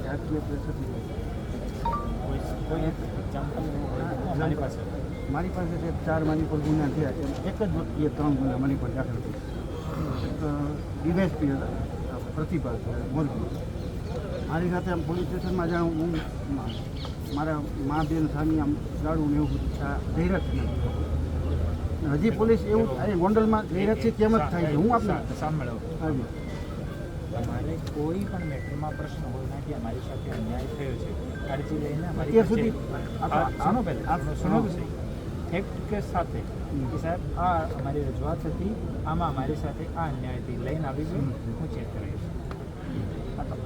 રાજકીય પ્રેશરથી કોઈ એક એક્ઝામ્પલ મારી પાસે મારી પાસે જે 4 મારી પર ગુના થયા એમ એક જ વ્યક્તિએ 3 ગુના મારી પર દાખલ કર્યા. એક ડીવાયએસપી હતા પ્રતિભા મોરબી. મારી સાથે આમ પોલીસ સ્ટેશનમાં જાઉં હું મારા મા બેન સાની આમ ગાડું ને એવું જાહેરાત નથી. હજી પોલીસ એવું અહીં ગોંડલમાં જાહેરાત છે કેમ જ થાય છે. હું આપણે સાંભળો, હાજી તમારે કોઈ પણ મેટરમાં પ્રશ્ન હોય ના કે અમારી સાથે અન્યાય થયો છે અરજી લઈને અમારી અત્યાર સુધી સુનો પહેલાં સુનો વિષય ફેક્ટ કેસ સાથે કે સાહેબ આ અમારી રજૂઆત હતી, આમાં અમારી સાથે આ અન્યાયથી લઈને આવી ગયું, હું ચેક કરાવીશ.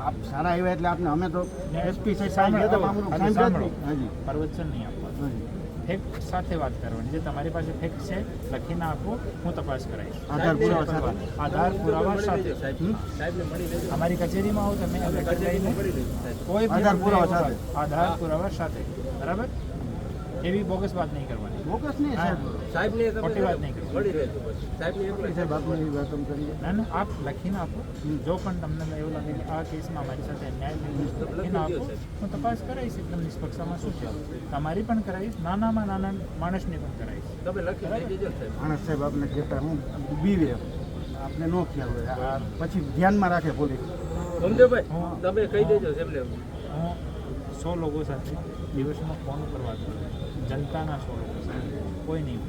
આપ સારા આવ્યા એટલે આપને અમે તો એસપી સાહેબ હાજી પ્રવચન નહીં આપવાનું, ફેક્ટ સાથે વાત કરવાની. જે તમારી પાસે ફેક્ટ છે લખીને આપો, હું તપાસ કરાવીશ. આધાર પુરાવા સાથે અમારી કચેરીમાં આવો તમે કોઈ આધાર પુરાવા સાથે બરાબર. એવી બોગસ વાત નહીં કરવાની, બોગસ નહીં સાહેબ ખોટી વાત નહીં કરવાની. સાહેબ આપણે એવી વાત અમે કરીએ. ના ના, આપ લખીને આપો. જો પણ તમને એવું લાગે કે આ કેસમાં અમારી સાથે અન્યાય થયો છે, લખીને આપો, હું તપાસ કરાવીશ. એકદમ નિષ્પક્ષામાં શું છે તમારી પણ કરાવીશ, નાનામાં નાના માણસની પણ કરાવીશ. માણસ સાહેબ આપને કહેતા હું બીવે આપને ન ખ્યાલ હોય પછી ધ્યાનમાં રાખે પોલીસ. હું 100 લોકો સાથે દિવસમાં ફોન ઉપર વાત કરું, જનતાના 100 લોકો સાથે, કોઈ નહીં.